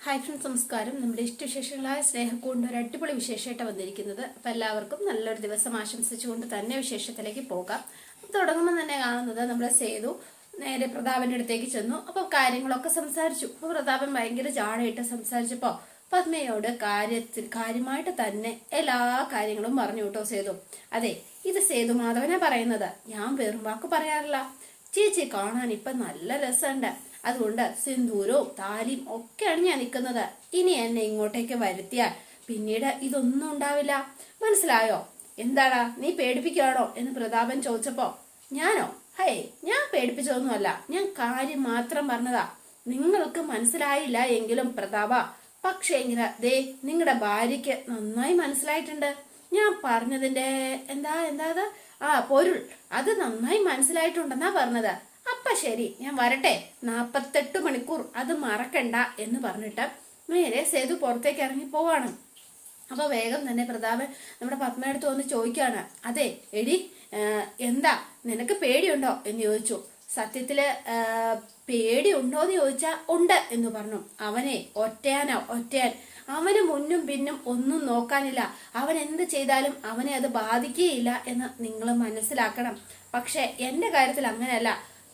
Hi friends, നമസ്കാരം. നമ്മുടെ ഇഷ്ടവിശേഷങ്ങളായ സ്നേഹക്കൂടിൻ്റെ ഒരു അടിപൊളി വിശേഷമായിട്ട് വന്നിരിക്കുന്നത്. അപ്പം എല്ലാവർക്കും നല്ലൊരു ദിവസം ആശംസിച്ചുകൊണ്ട് തന്നെ വിശേഷത്തിലേക്ക് പോകാം. തുടങ്ങുമ്പോൾ തന്നെ കാണുന്നത് നമ്മുടെ സേതു നേരെ പ്രതാപന്റെ അടുത്തേക്ക് ചെന്നു. അപ്പോൾ കാര്യങ്ങളൊക്കെ സംസാരിച്ചു. അപ്പോൾ പ്രതാപൻ ഭയങ്കര ജാടയിട്ട് സംസാരിച്ചപ്പോൾ പത്മയോട് കാര്യമായിട്ട് തന്നെ എല്ലാ കാര്യങ്ങളും പറഞ്ഞു കേട്ടോ സേതു. അതെ, ഇത് സേതു മാധവനെ പറയുന്നത്, ഞാൻ വെറും വാക്ക് പറയാറില്ല. ചേച്ചി കാണാൻ ഇപ്പൊ നല്ല രസമുണ്ട്. അതുകൊണ്ട് സിന്ദൂരവും താലിയും ഒക്കെയാണ് ഞാൻ നിൽക്കുന്നത്. ഇനി എന്നെ ഇങ്ങോട്ടേക്ക് വരുത്തിയാൽ പിന്നീട് ഇതൊന്നും ഉണ്ടാവില്ല. മനസ്സിലായോ? എന്താടാ നീ പേടിപ്പിക്കുകയാണോ എന്ന് പ്രതാപൻ ചോദിച്ചപ്പോ, ഞാനോ? ഹേ, ഞാൻ പേടിപ്പിച്ചതൊന്നുമല്ല, ഞാൻ കാര്യം മാത്രം പറഞ്ഞതാ. നിങ്ങൾക്ക് മനസ്സിലായില്ല എങ്കിലും പ്രതാപ, പക്ഷേ ഇങ്ങനെ ദേ നിങ്ങളുടെ ഭാര്യയ്ക്ക് നന്നായി മനസ്സിലായിട്ടുണ്ട്. ഞാൻ പറഞ്ഞതിന്റെ എന്താ പൊരുൾ അത് നന്നായി മനസ്സിലായിട്ടുണ്ടെന്നാ പറഞ്ഞത്. അപ്പൊ ശരി, ഞാൻ വരട്ടെ, 48 മണിക്കൂർ അത് മറക്കണ്ട എന്ന് പറഞ്ഞിട്ട് നേരെ സേതു പുറത്തേക്ക് ഇറങ്ങി പോവാണ്. അപ്പൊ വേഗം തന്നെ പ്രതാപൻ നമ്മുടെ പത്മയടുത്ത് വന്ന് ചോദിക്കാണ്, അതെ എടി, എന്താ നിനക്ക് പേടിയുണ്ടോ എന്ന് ചോദിച്ചു. സത്യത്തില് പേടി ഉണ്ടോന്ന് ചോദിച്ചാ ഉണ്ട് എന്ന് പറഞ്ഞു. അവനെ ഒറ്റയാൻ അവന് മുന്നും പിന്നും ഒന്നും നോക്കാനില്ല. അവൻ എന്ത് ചെയ്താലും അവനെ അത് ബാധിക്കുകയില്ല എന്ന് നിങ്ങൾ മനസ്സിലാക്കണം. പക്ഷെ എന്റെ കാര്യത്തിൽ അങ്ങനെയല്ല.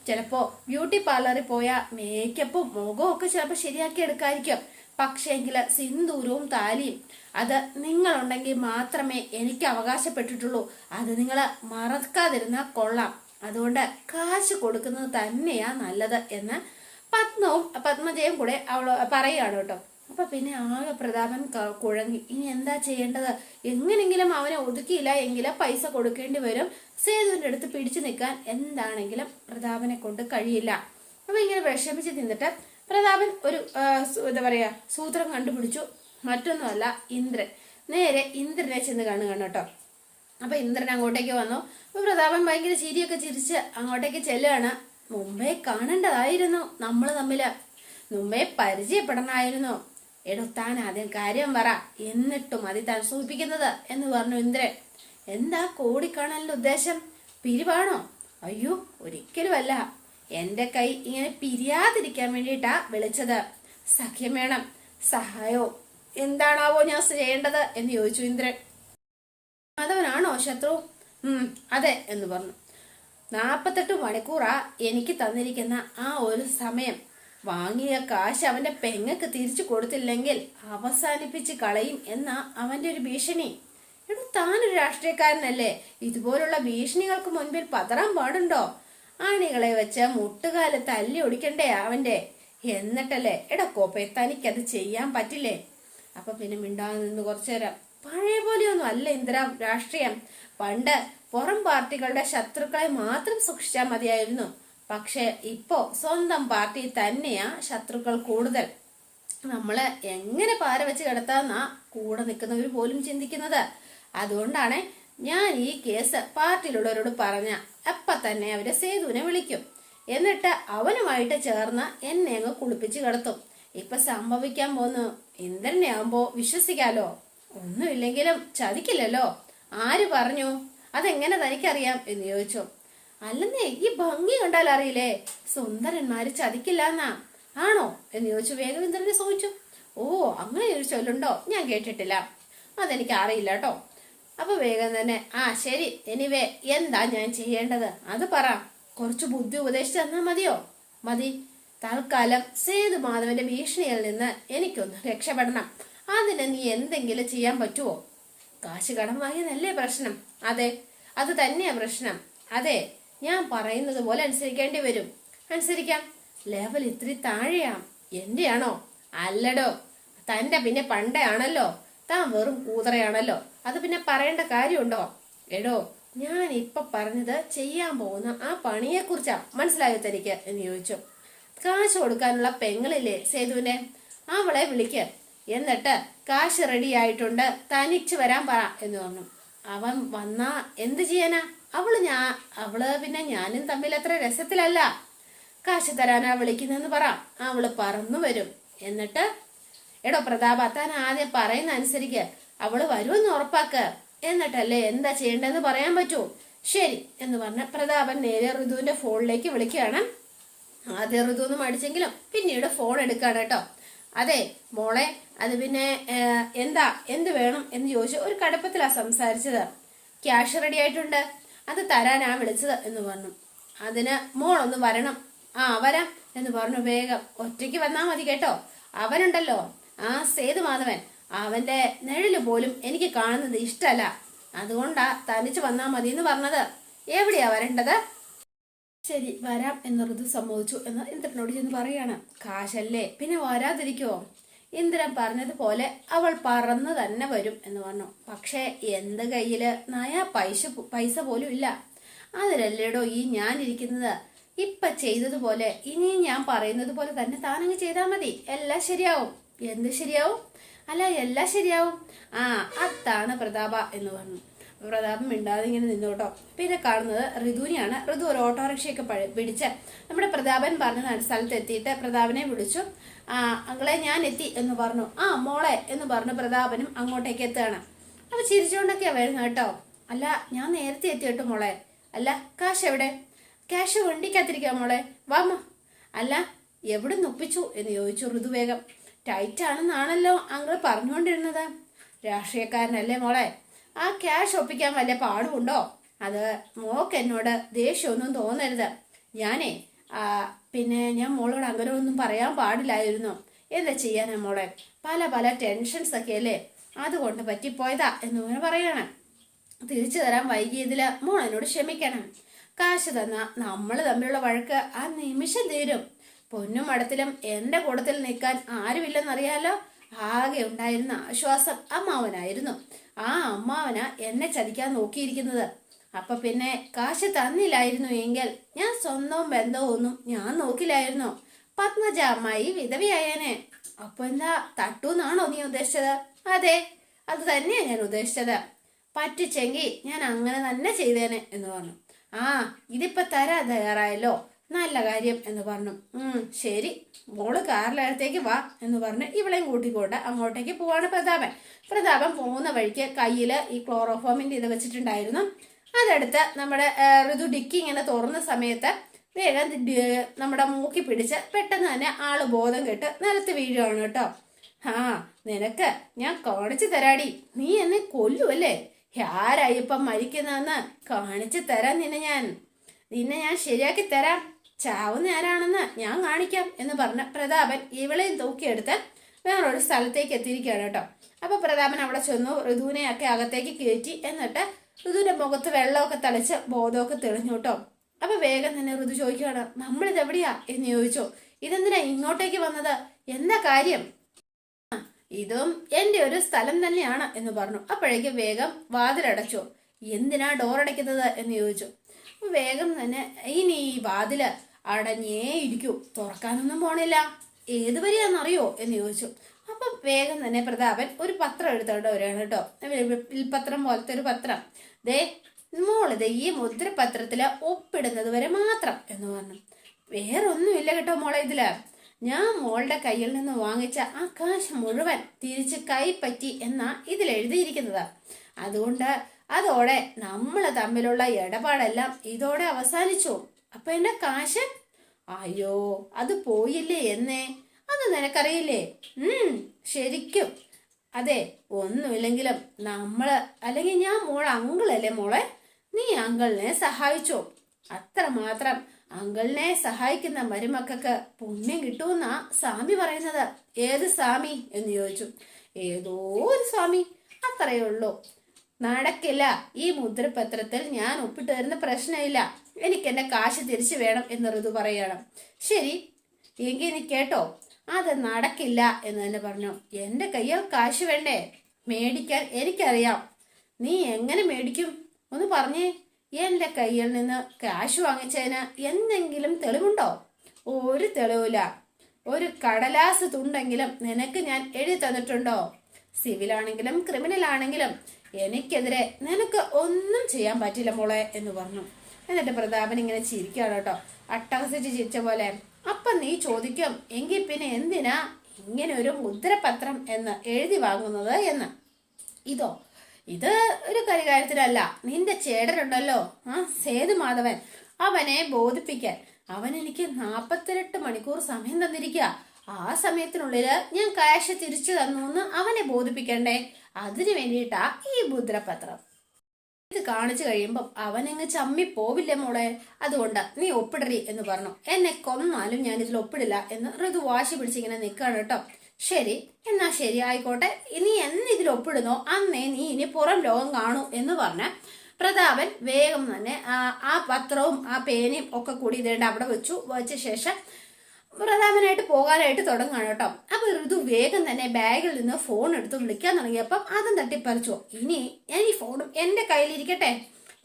ചിലപ്പോ ബ്യൂട്ടി പാർലറിൽ പോയാൽ മേക്കപ്പും മുഖവും ഒക്കെ ചിലപ്പോൾ ശരിയാക്കി എടുക്കാതിരിക്കും. പക്ഷേങ്കില് സിന്ദൂരവും താലിയും അത് നിങ്ങളുണ്ടെങ്കിൽ മാത്രമേ എനിക്ക് അവകാശപ്പെട്ടിട്ടുള്ളൂ. അത് നിങ്ങൾ മറക്കാതിരുന്നാൽ കൊള്ളാം. അതുകൊണ്ട് കാശ് കൊടുക്കുന്നത് തന്നെയാ നല്ലത് എന്ന് പത്മജയും കൂടെ അവള് പറയുകയാണ് കേട്ടോ. അപ്പൊ പിന്നെ ആകെ പ്രതാപൻ കുഴങ്ങി. ഇനി എന്താ ചെയ്യേണ്ടത്? എങ്ങനെങ്കിലും അവനെ ഒതുക്കിയില്ല എങ്കിൽ പൈസ കൊടുക്കേണ്ടി വരും. സേതുവിന്റെ അടുത്ത് പിടിച്ചു നിൽക്കാൻ എന്താണെങ്കിലും പ്രതാപനെ കൊണ്ട് കഴിയില്ല. അപ്പൊ ഇങ്ങനെ വിഷമിച്ച് നിന്നിട്ട് പ്രതാപൻ ഒരു എന്താ പറയാ സൂത്രം കണ്ടുപിടിച്ചു. മറ്റൊന്നുമല്ല, ഇന്ദ്രൻ. നേരെ ഇന്ദ്രനെ ചെന്ന് കാണുകയാണ് കേട്ടോ. അപ്പൊ ഇന്ദ്രൻ അങ്ങോട്ടേക്ക് വന്നു. അപ്പൊ പ്രതാപൻ ഭയങ്കര ചിരിയൊക്കെ ചിരിച്ച് അങ്ങോട്ടേക്ക് ചെല്ലുകയാണ്. മുമ്പേ കാണേണ്ടതായിരുന്നു നമ്മൾ തമ്മില്, മുമ്പേ പരിചയപ്പെടണമായിരുന്നു. എടോ, താൻ ആദ്യം കാര്യം പറ, എന്നിട്ടും മതി താൻ സൂചിപ്പിക്കുന്നത് എന്ന് പറഞ്ഞു ഇന്ദ്രൻ. എന്താ കോടിക്കാണലിന്റെ ഉദ്ദേശം? പിരിവാണോ? അയ്യോ, ഒരിക്കലുമല്ല. എന്റെ കൈ ഇങ്ങനെ പിരിയാതിരിക്കാൻ വേണ്ടിയിട്ടാ വിളിച്ചത്. സഖ്യം വേണം, സഹായോ. എന്താണാവോ ഞാൻ ചെയ്യേണ്ടത് എന്ന് ചോദിച്ചു ഇന്ദ്രൻ. മാധവനാണോ ശത്രു? അതെ എന്ന് പറഞ്ഞു. 48 മണിക്കൂറാ എനിക്ക് തന്നിരിക്കുന്ന ആ ഒരു സമയം. വാങ്ങിയ കാശ് അവന്റെ പെങ്ങക്ക് തിരിച്ചു കൊടുത്തില്ലെങ്കിൽ അവസാനിപ്പിച്ച് കളയും എന്നാ അവന്റെ ഒരു ഭീഷണി. എടോ, താനൊരു രാഷ്ട്രീയക്കാരനല്ലേ? ഇതുപോലുള്ള ഭീഷണികൾക്ക് മുൻപിൽ പതറാൻ പാടുണ്ടോ? ആണികളെ വെച്ച് മുട്ടുകാല് തല്ലി ഒടിക്കണ്ടേ അവന്റെ? എന്നിട്ടല്ലേ എടോ കോപ്പെ, തനിക്കത് ചെയ്യാൻ പറ്റില്ലേ? അപ്പൊ പിന്നെ മിണ്ടാതെ നിന്ന് കുറച്ചു നേരം. പഴയ പോലെയൊന്നും അല്ല ഇന്ദ്ര രാഷ്ട്രീയം. പണ്ട് പുറം പാർട്ടികളുടെ ശത്രുക്കളെ മാത്രം സൂക്ഷിച്ചാൽ മതിയായിരുന്നു. പക്ഷെ ഇപ്പോ സ്വന്തം പാർട്ടി തന്നെയാ ശത്രുക്കൾ കൂടുതൽ. നമ്മള് എങ്ങനെ പാര വെച്ച് കിടത്താന്നാ കൂടെ നിൽക്കുന്നവർ പോലും ചിന്തിക്കുന്നത്. അതുകൊണ്ടാണ് ഞാൻ ഈ കേസ് പാർട്ടിയിലുള്ളവരോട് പറഞ്ഞ അപ്പൊ തന്നെ അവര് സേതുവിനെ വിളിക്കും. എന്നിട്ട് അവനുമായിട്ട് ചേർന്ന് എന്നെ അങ്ങ് കുളിപ്പിച്ച് കിടത്തും. ഇപ്പൊ സംഭവിക്കാൻ പോന്നു ഇന്ദ്രനെ ആവുമ്പോ വിശ്വസിക്കാലോ. ഒന്നുമില്ലെങ്കിലും ചതിക്കില്ലല്ലോ. ആര് പറഞ്ഞു? അതെങ്ങനെ തനിക്കറിയാം എന്ന് ചോദിച്ചു. അല്ലെന്നേ, ഈ ഭംഗി കണ്ടാൽ അറിയില്ലേ, സുന്ദരന്മാര് ചതിക്കില്ല എന്നാ. ആണോ എന്ന് ചോദിച്ചു. വേഗം ഇന്ദ്രനെ ചോദിച്ചു. ഓ, അങ്ങനെ ഒരു ചൊല്ലുണ്ടോ? ഞാൻ കേട്ടിട്ടില്ല, അതെനിക്ക് അറിയില്ല കേട്ടോ. അപ്പൊ വേഗം തന്നെ, ശരി, എനിവേ എന്താ ഞാൻ ചെയ്യേണ്ടത് അത് പറ. കുറച്ച് ബുദ്ധി ഉപദേശിച്ചു തന്നാ മതിയോ? മതി. തൽക്കാലം സേതു മാധവന്റെ ഭീഷണിയിൽ നിന്ന് എനിക്കൊന്ന് രക്ഷപ്പെടണം. അതിന് നീ എന്തെങ്കിലും ചെയ്യാൻ പറ്റുമോ? കാശ് കടം വാങ്ങിയതല്ലേ പ്രശ്നം? അതെ, അത് തന്നെയാ പ്രശ്നം. അതെ, ഞാൻ പറയുന്നത് പോലെ അനുസരിക്കേണ്ടി വരും. അനുസരിക്കാം. ലെവൽ ഇത്തിരി താഴെയാ. എന്റെയാണോ? അല്ലടോ, തന്റെ പിന്നെ പണ്ടേ ആണല്ലോ. താൻ വെറും കൂതറയാണല്ലോ. അത് പിന്നെ പറയേണ്ട കാര്യമുണ്ടോ? എടോ, ഞാൻ ഇപ്പൊ പറഞ്ഞത് ചെയ്യാൻ പോകുന്ന ആ പണിയെ കുറിച്ചാ. മനസ്സിലായോ തനിക്ക് എന്ന് ചോദിച്ചു. കാശ് കൊടുക്കാനുള്ള പെങ്ങളില്ലേ സേതുവിനെ, അവളെ വിളിക്ക്. എന്നിട്ട് കാശ് റെഡി ആയിട്ടുണ്ട്, തനിച്ച് വരാൻ പറ എന്ന് പറഞ്ഞു. അവൻ വന്നാ എന്ത് ചെയ്യാനാ? അവള് പിന്നെ ഞാനും തമ്മിൽ അത്ര രസത്തിലല്ല. കാശ് തരാനാ വിളിക്കുന്നെന്ന് പറ. അവള് പറന്നു വരും. എന്നിട്ട് എടോ പ്രതാപ, താൻ ആദ്യം പറയുന്ന അനുസരിക്ക്. അവള് വരുമെന്ന് ഉറപ്പാക്ക്. എന്നിട്ടല്ലേ എന്താ ചെയ്യേണ്ടതെന്ന് പറയാൻ പറ്റൂ. ശരി എന്ന് പറഞ്ഞ പ്രതാപൻ നേരെ ഋതുവിന്റെ ഫോണിലേക്ക് വിളിക്കുകയാണ്. ആദ്യം ഋതു ഒന്നും അടിച്ചെങ്കിലും പിന്നീട് ഫോൺ എടുക്കാണ് കേട്ടോ. അതെ മോളെ, അത് പിന്നെ എന്ത് വേണം എന്ന് ചോദിച്ചു. ഒരു കടുപ്പത്തിലാ സംസാരിച്ചത്. ക്യാഷ് റെഡി ആയിട്ടുണ്ട്, അത് തരാനാ വിളിച്ചത് എന്ന് പറഞ്ഞു. അതിന് മോളൊന്ന് വരണം. ആ വരാം എന്ന് പറഞ്ഞു. വേഗം ഒറ്റയ്ക്ക് വന്നാ മതി കേട്ടോ. അവനുണ്ടല്ലോ ആ സേതുമാധവൻ, അവന്റെ നിഴല് പോലും എനിക്ക് കാണുന്നത് ഇഷ്ടല്ല. അതുകൊണ്ടാ തനിച്ച് വന്നാ മതി എന്ന് പറഞ്ഞത്. എവിടെയാ വരേണ്ടത്? ശരി വരാം എന്ന് ഋതു സമ്മതിച്ചു എന്ന് ഇന്ദ്രനോട് ചെന്ന് പറയാണ്. കാശല്ലേ പിന്നെ വരാതിരിക്കുവോ? ഇന്ദ്രൻ പറഞ്ഞതുപോലെ അവൾ പറന്ന് തന്നെ വരും എന്ന് പറഞ്ഞു. പക്ഷേ എന്ത് കയ്യില് പൈസ പോലും ഇല്ല. അതിലല്ലേടോ ഈ ഞാൻ ഇരിക്കുന്നത്. ഇപ്പൊ ചെയ്തതുപോലെ ഇനിയും ഞാൻ പറയുന്നത് പോലെ തന്നെ താനങ്ങ് ചെയ്താൽ മതി, എല്ലാം ശരിയാവും. എന്ത് ശരിയാവും? അല്ല എല്ലാം ശരിയാവും. ആ അതാണ് പ്രതാപ എന്ന് പറഞ്ഞു. പ്രതാപം മിണ്ടാതെ ഇങ്ങനെ നിന്നോട്ടോ. പിന്നെ കാണുന്നത് ഋതുവിനെയാണ്. ഋതു ഒരു ഓട്ടോറിക്ഷയൊക്കെ പിടിച്ച് നമ്മുടെ പ്രതാപൻ പറഞ്ഞ സ്ഥലത്ത് എത്തിയിട്ട് പ്രതാപനെ വിളിച്ചു. അങ്ങളെ ഞാൻ എത്തി എന്ന് പറഞ്ഞു. ആ മോളെ എന്ന് പറഞ്ഞു പ്രതാപനും അങ്ങോട്ടേക്ക് എത്തുകയാണ്. അപ്പൊ ചിരിച്ചുകൊണ്ടൊക്കെയാ വരുന്നത് കേട്ടോ. അല്ല ഞാൻ നേരത്തെ എത്തി കേട്ടോ മോളെ. അല്ല കാശ് എവിടെ? ക്യാഷ് വണ്ടിക്കകത്തിരിക്കാം മോളെ, വാമ. അല്ല എവിടെ ഒപ്പിച്ചു എന്ന് ചോദിച്ചു ഋതു വേഗം. ടൈറ്റ് ആണെന്നാണല്ലോ അങ്ങൾ പറഞ്ഞുകൊണ്ടിരുന്നത്. രാഷ്ട്രീയക്കാരനല്ലേ മോളെ, ആ ക്യാഷ് ഒപ്പിക്കാൻ വല്ല പാടുമുണ്ടോ? അത് മോക്ക് എന്നോട് ദേഷ്യമൊന്നും തോന്നരുത്. പിന്നെ ഞാൻ മോളോട് അങ്ങനെയൊന്നും പറയാൻ പാടില്ലായിരുന്നു. എന്താ ചെയ്യാനാ മോളെ, പല ടെൻഷൻസ് ഒക്കെ അല്ലേ, അതുകൊണ്ട് പറ്റിപ്പോയതാ എന്നിങ്ങനെ പറയണം. തിരിച്ചു തരാൻ വൈകിയതില് മോൾ എന്നോട് ക്ഷമിക്കണം. കാശ് തന്ന നമ്മൾ തമ്മിലുള്ള വഴക്ക് ആ നിമിഷം തീരും. പൊന്നും മടത്തിലും എന്റെ കൂടത്തിൽ നിൽക്കാൻ ആരുമില്ലെന്നറിയാലോ. ആകെ ഉണ്ടായിരുന്ന ആശ്വാസം അമ്മാവനായിരുന്നു. ആ അമ്മാവനാ എന്നെ ചതിക്കാൻ നോക്കിയിരിക്കുന്നത്. അപ്പൊ പിന്നെ കാശ് തന്നില്ലായിരുന്നു എങ്കിൽ ഞാൻ സ്വന്തവും ബന്ധവും ഒന്നും ഞാൻ നോക്കില്ലായിരുന്നു. പത്മജ അമ്മായി വിധവയായേനെ. അപ്പൊ എന്താ തട്ടൂന്നാണോ നീ ഉദ്ദേശിച്ചത്? അതെ, അത് തന്നെയാ ഞാൻ ഉദ്ദേശിച്ചത്. പറ്റിച്ചെങ്കിൽ ഞാൻ അങ്ങനെ തന്നെ ചെയ്തേനെ എന്ന് പറഞ്ഞു. ആ ഇതിപ്പോ തരാൻ തയ്യാറായല്ലോ, നല്ല കാര്യം എന്ന് പറഞ്ഞു. ശരി മോള് കാറിലടുത്തേക്ക് വാ എന്ന് പറഞ്ഞ് ഇവളെയും കൂട്ടിക്കൊണ്ട് അങ്ങോട്ടേക്ക് പോവാണ് പ്രതാപൻ. പ്രതാപൻ പോകുന്ന വഴിക്ക് കയ്യില് ഈ ക്ലോറോഫോമിന്റെ ഇത് വെച്ചിട്ടുണ്ടായിരുന്നു. അതെടുത്ത് നമ്മുടെ ഋതു ഡിക്കി ഇങ്ങനെ തുറന്ന സമയത്ത് വേഗം നമ്മുടെ മൂക്കി പിടിച്ച് പെട്ടെന്ന് തന്നെ ആള് ബോധം കെട്ട് നിലത്ത് വീഴുകയാണ് കേട്ടോ. ആ നിനക്ക് ഞാൻ കാണിച്ചു തരാടി, നീ എന്നെ കൊല്ലുവല്ലേ? ആരായി ഇപ്പം മരിക്കുന്നതെന്ന് കാണിച്ചു തരാം നിന്നെ ഞാൻ ശരിയാക്കി തരാം. ചാവുന്ന ആരാണെന്ന് ഞാൻ കാണിക്കാം എന്ന് പറഞ്ഞ പ്രതാപൻ ഇവളെയും തൂക്കിയെടുത്ത് വേറൊരു സ്ഥലത്തേക്ക് എത്തിയിരിക്കുകയാണ് കേട്ടോ. അപ്പൊ പ്രതാപൻ അവിടെ ചെന്നു ഋതുവിനെയൊക്കെ അകത്തേക്ക് കയറ്റി. എന്നിട്ട് ഋതുവിന്റെ മുഖത്ത് വെള്ളമൊക്കെ തളിച്ച് ബോധമൊക്കെ തെളിഞ്ഞു കേട്ടോ. അപ്പൊ വേഗം തന്നെ ഋതു ചോദിക്കുകയാണ്, നമ്മളിത് എവിടെയാ എന്ന് ചോദിച്ചു. ഇതെന്തിനാ ഇങ്ങോട്ടേക്ക് വന്നത്? എന്താ കാര്യം? ഇതും എന്റെ ഒരു സ്ഥലം തന്നെയാണ് എന്ന് പറഞ്ഞു. അപ്പോഴേക്കും വേഗം വാതിലടച്ചു. എന്തിനാ ഡോർ അടയ്ക്കുന്നത് എന്ന് ചോദിച്ചു. വേഗം തന്നെ ഇനി ഈ വാതില് അടഞ്ഞേ ഇരിക്കൂ, തുറക്കാനൊന്നും പോണില്ല. ഏത് വരെയാണെന്നറിയോ എന്ന് ചോദിച്ചു. അപ്പൊ വേഗം തന്നെ പ്രതാപൻ ഒരു പത്രം എടുത്തോണ്ട് വരികയാണ് കേട്ടോ. വിൽപത്രം പോലത്തെ ഒരു പത്രം. ദേ മോളിത് ഈ മുദ്രപത്രത്തില് ഒപ്പിടുന്നത് വരെ മാത്രം എന്ന് പറഞ്ഞു. വേറൊന്നുമില്ല കേട്ടോ മോളെ ഇതില്. ഞാൻ മോളുടെ കയ്യിൽ നിന്ന് വാങ്ങിച്ച ആ കാശ് മുഴുവൻ തിരിച്ച് കൈപ്പറ്റി എന്നാ ഇതിൽ എഴുതിയിരിക്കുന്നത്. അതുകൊണ്ട് അതോടെ നമ്മൾ തമ്മിലുള്ള ഇടപാടെല്ലാം ഇതോടെ അവസാനിച്ചു. അപ്പൊ എന്റെ കാശ്? അയ്യോ അത് പോയില്ലേ എന്നേ, അത് നിനക്കറിയില്ലേ? ശരിക്കും അതെ, ഒന്നുമില്ലെങ്കിലും നമ്മള് അല്ലെങ്കിൽ ഞാൻ മോളെ അങ്കിളല്ലേ മോളെ, നീ അങ്കിളിനെ സഹായിച്ചോ. അത്രമാത്രം അങ്കിളിനെ സഹായിക്കുന്ന മരുമക്കൾക്ക് പുണ്യം കിട്ടുമെന്നാ സ്വാമി പറയുന്നത്. ഏത് സ്വാമി എന്ന് ചോദിച്ചു. ഏതോ ഒരു സ്വാമി, അത്രയേ ഉള്ളൂ. നടക്കില്ല, ഈ മുദ്രപത്രത്തിൽ ഞാൻ ഒപ്പിട്ട് തരുന്ന പ്രശ്നമില്ല. എനിക്ക് എന്റെ കാശ് തിരിച്ചു വേണം എന്ന് ഋതു പറയണം. ശരി എങ്കിൽ നീ കേട്ടോ, അത് നടക്കില്ല എന്ന് തന്നെ പറഞ്ഞു. എന്റെ കയ്യിൽ കാശ് വേണ്ടേ? മേടിക്കാൻ എനിക്കറിയാം. നീ എങ്ങനെ മേടിക്കും ഒന്ന് പറഞ്ഞേ. എന്റെ കയ്യിൽ നിന്ന് കാശ് വാങ്ങിച്ചതിന് എന്തെങ്കിലും തെളിവുണ്ടോ? ഒരു തെളിവില്ല. ഒരു കടലാസ് തുണ്ടെങ്കിലും നിനക്ക് ഞാൻ എഴുതി തന്നിട്ടുണ്ടോ? സിവിലാണെങ്കിലും ക്രിമിനൽ ആണെങ്കിലും എനിക്കെതിരെ നിനക്ക് ഒന്നും ചെയ്യാൻ പറ്റില്ല മോളെ എന്ന് പറഞ്ഞു. എന്നിട്ട് പ്രതാപൻ ഇങ്ങനെ ചിരിക്കുകയാണ് കേട്ടോ, അട്ടഹസിച്ച് ചിരിച്ച പോലെ. അപ്പൊ നീ ചോദിക്കും, എങ്കിൽ പിന്നെ എന്തിനാ ഇങ്ങനെ ഒരു മുദ്രപത്രം എന്ന് എഴുതി വാങ്ങുന്നത് എന്ന്. ഇത് ഒരു കാര്യത്തിലല്ല. നിന്റെ ചേടനുണ്ടല്ലോ സേതുമാധവൻ, അവനെ ബോധിപ്പിക്കാൻ അവൻ എനിക്ക് 48 മണിക്കൂർ സമയം തന്നിരിക്കുക. ആ സമയത്തിനുള്ളില് ഞാൻ കാശ് തിരിച്ചു തന്നു എന്ന് അവനെ ബോധിപ്പിക്കണ്ടേ? അതിനു വേണ്ടിയിട്ടാ ഈ മുദ്രപത്രം. ഇത് കാണിച്ചു കഴിയുമ്പം അവനങ്ങ് ചമ്മി പോവില്ലേ മോളെ, അതുകൊണ്ട് നീ ഒപ്പിടറി എന്ന് പറഞ്ഞു. എന്നെ കൊന്നാലും ഞാൻ ഇതിൽ ഒപ്പിടില്ല എന്ന് ഋതു വാശി പിടിച്ചിങ്ങനെ നിൽക്കാണ് കേട്ടോ. ശരി, എന്നാ ശരി ആയിക്കോട്ടെ, നീ എന്ന് ഇതിൽ ഒപ്പിടുന്നോ അന്നേ നീ ഇനി പുറം ലോകം കാണൂ എന്ന് പറഞ്ഞ പ്രതാപൻ വേഗം തന്നെ ആ പത്രവും ആ പേനയും ഒക്കെ കൂടി ഇതേണ്ട അവിടെ വെച്ച ശേഷം പ്രതാപനായിട്ട് പോകാനായിട്ട് തുടങ്ങുകയാണ് കേട്ടോ. അപ്പൊ ഋതു വേഗം തന്നെ ബാഗിൽ നിന്ന് ഫോൺ എടുത്ത് വിളിക്കാൻ തുടങ്ങിയപ്പം അതും തട്ടിപ്പറിച്ചു. ഇനി ഞാൻ ഈ ഫോണും എന്റെ കയ്യിലിരിക്കട്ടെ,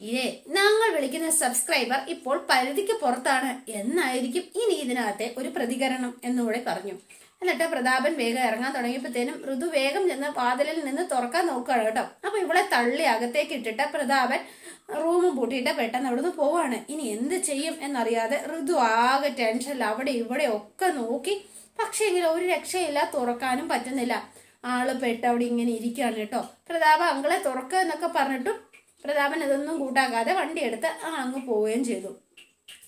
ഇതേ ഞങ്ങൾ വിളിക്കുന്ന സബ്സ്ക്രൈബർ ഇപ്പോൾ പരിധിക്ക് പുറത്താണ് എന്നായിരിക്കും ഇനി ഇതിനകത്തെ ഒരു പ്രതികരണം എന്നുകൂടെ പറഞ്ഞു. എന്നിട്ട് പ്രതാപൻ വേഗം ഇറങ്ങാൻ തുടങ്ങിയപ്പോഴത്തേനും ഋതു വേഗം ചെന്ന് വാതിലിൽ നിന്ന് തുറക്കാൻ നോക്കുകയാണ് കേട്ടോ. അപ്പൊ ഇവളെ തള്ളി അകത്തേക്ക് ഇട്ടിട്ട് പ്രതാപൻ റൂമും പൂട്ടിയിട്ട് പെട്ടെന്ന് അവിടുന്ന് പോവാണ്. ഇനി എന്ത് ചെയ്യും എന്നറിയാതെ ഋതു ആകെ ടെൻഷനിൽ അവിടെ ഇവിടെ ഒക്കെ നോക്കി. പക്ഷെ എങ്കിലും ഒരു രക്ഷയില്ല, തുറക്കാനും പറ്റുന്നില്ല. ആള് പെട്ട് അവിടെ ഇങ്ങനെ ഇരിക്കുകയാണ് കേട്ടോ. പ്രതാപ അങ്കളെ തുറക്കുക എന്നൊക്കെ പറഞ്ഞിട്ടും പ്രതാപൻ ഇതൊന്നും കൂട്ടാക്കാതെ വണ്ടി എടുത്ത് അങ്ങ് പോവുകയും ചെയ്തു.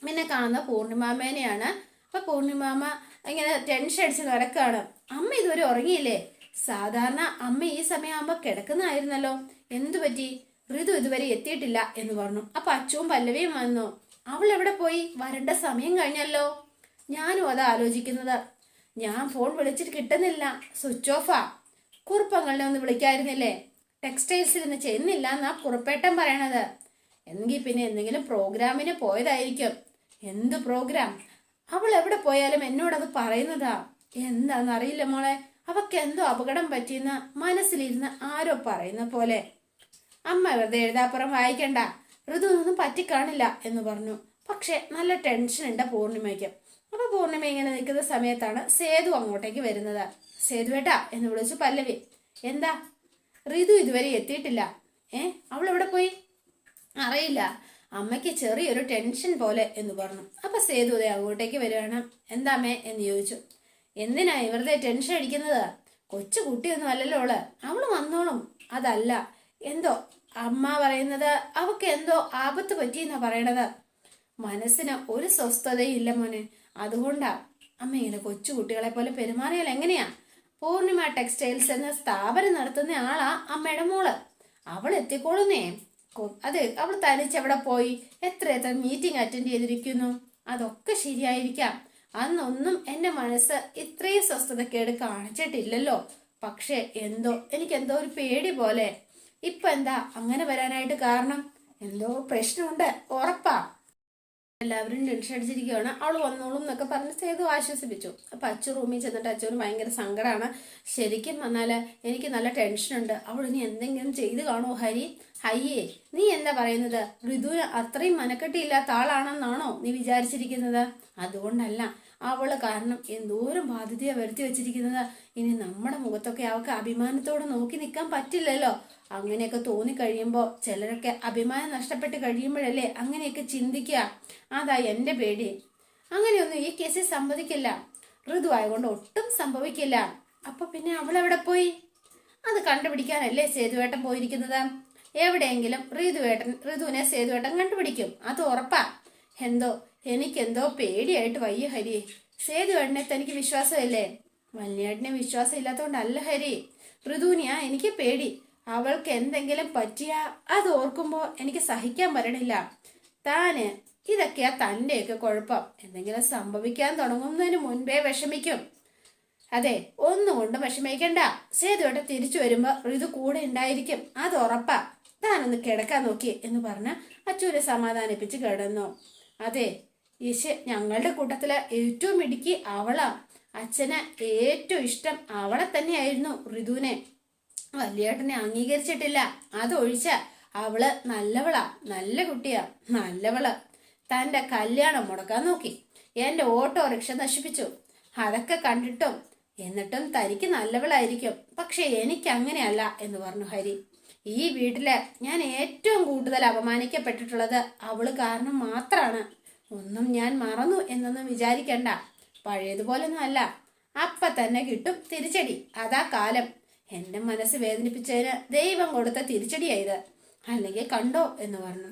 പിന്നെ കാണുന്ന പൂർണിമാമേനെയാണ്. അപ്പൊ പൂർണിമാമ ഇങ്ങനെ ടെൻഷൻ അടിച്ച് നടക്കാണ്. അമ്മ ഇതുവരെ ഉറങ്ങിയില്ലേ? സാധാരണ അമ്മ ഈ സമയമാകുമ്പോ കിടക്കുന്നതായിരുന്നല്ലോ, എന്തു പറ്റി? ഋതു ഇതുവരെ എത്തിയിട്ടില്ല എന്ന് പറഞ്ഞു. അപ്പൊ അച്ചുവും പല്ലവിയും വന്നു. അവൾ എവിടെ പോയി? വരേണ്ട സമയം കഴിഞ്ഞല്ലോ. ഞാനും അതാ ആലോചിക്കുന്നത്. ഞാൻ ഫോൺ വിളിച്ചിട്ട് കിട്ടുന്നില്ല, സ്വിച്ച് ഓഫാ. കുറുപ്പങ്ങളെ ഒന്ന് വിളിക്കായിരുന്നില്ലേ? ടെക്സ്റ്റൈൽസിൽ നിന്ന് ചെന്നില്ല എന്നാ കുറുപ്പേട്ടൻ പറയണത്. എങ്കിൽ പിന്നെ എന്തെങ്കിലും പ്രോഗ്രാമിന് പോയതായിരിക്കും. എന്ത് പ്രോഗ്രാം? അവൾ എവിടെ പോയാലും എന്നോടത് പറയുന്നതാ. എന്താന്നറിയില്ല മോളെ, അവക്ക് എന്തോ അപകടം പറ്റിയെന്ന് മനസ്സിലിരുന്ന് ആരോ പറയുന്ന പോലെ. അമ്മ വെറുതെ എഴുതാപ്പുറം വായിക്കണ്ട, ഋതുവൊന്നും പറ്റിക്കാണില്ല എന്ന് പറഞ്ഞു. പക്ഷെ നല്ല ടെൻഷൻ ഉണ്ട് പൂർണിമയ്ക്ക്. അപ്പൊ പൂർണിമ ഇങ്ങനെ നിൽക്കുന്ന സമയത്താണ് സേതു അങ്ങോട്ടേക്ക് വരുന്നത്. സേതുവേട്ടാ എന്ന് വിളിച്ചു പല്ലവി. എന്താ? ഋതു ഇതുവരെ എത്തിയിട്ടില്ല. അവൾ എവിടെ പോയി? അറിയില്ല, അമ്മയ്ക്ക് ചെറിയൊരു ടെൻഷൻ പോലെ എന്ന് പറഞ്ഞു. അപ്പൊ സേതു അങ്ങോട്ടേക്ക് വരികയാണ്. എന്താമ്മേ എന്ന് ചോദിച്ചു. എന്തിനാ വെറുതെ ടെൻഷൻ അടിക്കുന്നത്? കൊച്ചു കുട്ടിയൊന്നും അല്ലല്ലോ അവള് വന്നോളും. അതല്ല, എന്തോ അമ്മ പറയുന്നത് അവക്ക് എന്തോ ആപത്ത് പറ്റിയെന്നാ പറയണത്. മനസ്സിന് ഒരു സ്വസ്ഥതയും ഇല്ല മോനെ, അതുകൊണ്ടാ അമ്മ ഇങ്ങനെ കൊച്ചു കുട്ടികളെ പോലെ പെരുമാറിയാൽ എങ്ങനെയാ? പൂർണിമ ടെക്സ്റ്റൈൽസ് എന്ന സ്ഥാപനം നടത്തുന്ന ആളാ അമ്മയുടെ മോള്. അവൾ എത്തിക്കോളുന്നേ. അതെ, അവൾ തനിച്ചെവിടെ പോയി എത്ര മീറ്റിംഗ് അറ്റൻഡ് ചെയ്തിരിക്കുന്നു. അതൊക്കെ ശരിയായിരിക്കാം. അന്നൊന്നും എന്റെ മനസ്സ് ഇത്രയും സ്വസ്ഥതക്കേട് കാണിച്ചിട്ടില്ലല്ലോ. പക്ഷെ എനിക്കെന്തോ ഒരു പേടി പോലെ. ഇപ്പൊ എന്താ അങ്ങനെ വരാനായിട്ട് കാരണം? എന്തോ പ്രശ്നമുണ്ട് ഉറപ്പാ. എല്ലാവരും ടെൻഷൻ അടിച്ചിരിക്കുകയാണ്. അവൾ വന്നോളും എന്നൊക്കെ പറഞ്ഞ് സേതു ആശ്വസിപ്പിച്ചു. അപ്പൊ അച്ചു റൂമിൽ ചെന്നിട്ട് അച്ചുവിന് ഭയങ്കര സങ്കടമാണ്. ശരിക്കും വന്നാല് എനിക്ക് നല്ല ടെൻഷനുണ്ട്. അവൾ ഇനി എന്തെങ്കിലും ചെയ്ത് കാണുമോ ഹരി? ഹയ്യേ, നീ എന്താ പറയുന്നത്? ഋതുവിന് അത്രയും മനക്കെട്ടിയില്ലാത്ത ആളാണെന്നാണോ നീ വിചാരിച്ചിരിക്കുന്നത്? അതുകൊണ്ടല്ല, അവള് കാരണം എന്തോരം ബാധ്യതയാ വരുത്തി വെച്ചിരിക്കുന്നത്. ഇനി നമ്മുടെ മുഖത്തൊക്കെ അവൾക്ക് അഭിമാനത്തോടെ നോക്കി നിൽക്കാൻ പറ്റില്ലല്ലോ. അങ്ങനെയൊക്കെ തോന്നിക്കഴിയുമ്പോൾ ചിലരൊക്കെ അഭിമാനം നഷ്ടപ്പെട്ട് കഴിയുമ്പോഴല്ലേ അങ്ങനെയൊക്കെ ചിന്തിക്കുക. അതാ എന്റെ പേടി. അങ്ങനെയൊന്നും ഈ കേസിൽ സംഭവിക്കില്ല. ഋതു ആയതുകൊണ്ട് ഒട്ടും സംഭവിക്കില്ല. അപ്പൊ പിന്നെ അവളെവിടെ പോയി? അത് കണ്ടുപിടിക്കാനല്ലേ സേതുവേട്ടൻ പോയിരിക്കുന്നത്. എവിടെയെങ്കിലും ഋതുവിനെ സേതുവേട്ടൻ കണ്ടുപിടിക്കും, അത് ഉറപ്പാ. എനിക്കെന്തോ പേടിയായിട്ട് വയ്യ ഹരി. സേതുവേട്ടനെ തനിക്ക് വിശ്വാസമല്ലേ? വല്യേട്ടനെ വിശ്വാസം ഇല്ലാത്തോണ്ടല്ല ഹരി, ഋതുവിനെയാ എനിക്ക് പേടി. അവൾക്ക് എന്തെങ്കിലും പറ്റിയാ അത് ഓർക്കുമ്പോ എനിക്ക് സഹിക്കാൻ പറ്റണില്ല. ഇതൊക്കെയാ തന്റെയൊക്കെ കുഴപ്പം. എന്തെങ്കിലും സംഭവിക്കാൻ തുടങ്ങുന്നതിന് മുൻപേ വിഷമിക്കും. അതെ, ഒന്നുകൊണ്ടും വിഷമിക്കണ്ട. സേതുവേട്ടൻ തിരിച്ചു വരുമ്പോ ഋതു കൂടെ ഉണ്ടായിരിക്കും, അത് ഉറപ്പാ. താനൊന്ന് കിടക്കാൻ നോക്കി എന്ന് പറഞ്ഞ് അച്ചൂരെ സമാധാനിപ്പിച്ച് കിടന്നു. അതെ, ഞങ്ങളുടെ കൂട്ടത്തില് ഏറ്റവും ഇടുക്കി അവളാ. അച്ഛന് ഏറ്റവും ഇഷ്ടം അവളെ തന്നെയായിരുന്നു, ഋതുവിനെ. വലിയേട്ടനെ അംഗീകരിച്ചിട്ടില്ല. അതൊഴിച്ച അവള് നല്ലവളാ, നല്ല കുട്ടിയാ, നല്ലവള്. തന്റെ കല്യാണം മുടക്കാൻ നോക്കി, എന്റെ ഓട്ടോറിക്ഷ നശിപ്പിച്ചു. അതൊക്കെ കണ്ടിട്ടും എന്നിട്ടും തനിക്ക് നല്ലവളായിരിക്കും. പക്ഷെ എനിക്ക് അങ്ങനെയല്ല എന്ന് പറഞ്ഞു ഹരി. ഈ വീട്ടില് ഞാൻ ഏറ്റവും കൂടുതൽ അപമാനിക്കപ്പെട്ടിട്ടുള്ളത് അവള് കാരണം മാത്രാണ്. ഒന്നും ഞാൻ മറന്നു എന്നൊന്നും വിചാരിക്കണ്ട. പഴയതുപോലൊന്നും അല്ല. അപ്പ തന്നെ കിട്ടും തിരിച്ചടി. അതാ കാലം. എന്റെ മനസ്സ് വേദനിപ്പിച്ചതിന് ദൈവം കൊടുത്ത തിരിച്ചടിയായത്. അല്ലെങ്കിൽ കണ്ടോ എന്ന് പറഞ്ഞു.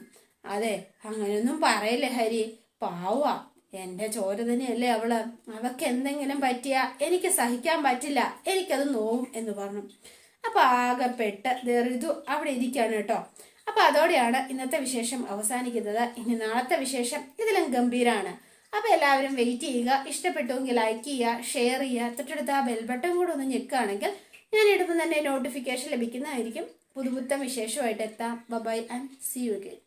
അതെ, അങ്ങനെയൊന്നും പറയല്ലേ ഹരി, പാവാ. എന്റെ ചോര തന്നെയല്ലേ അവള്, അവക്ക് എന്തെങ്കിലും പറ്റിയാ എനിക്ക് സഹിക്കാൻ പറ്റില്ല, എനിക്കത് നോവും എന്ന് പറഞ്ഞു. അപ്പൊ ആകെപ്പെട്ട് ഋതു അവിടെ ഇരിക്കാണ് കേട്ടോ. അപ്പൊ അതോടെയാണ് ഇന്നത്തെ വിശേഷം അവസാനിക്കുന്നത്. ഇനി നാളത്തെ വിശേഷം ഇതിലും ഗംഭീരാണ്. അപ്പൊ എല്ലാവരും വെയിറ്റ് ചെയ്യുക. ഇഷ്ടപ്പെട്ടുവെങ്കിൽ ലൈക്ക് ചെയ്യുക, ഷെയർ ചെയ്യുക, തൊട്ടടുത്ത് ആ ബെൽ ബട്ടൺ കൂടെ ഒന്ന് ഞെക്കുകയാണെങ്കിൽ ഞാൻ ഇടുമ്പോൾ തന്നെ നോട്ടിഫിക്കേഷൻ ലഭിക്കുന്നതായിരിക്കും. പുതുപുത്തൻ വിശേഷമായിട്ട് എത്താം. Bye and see you again.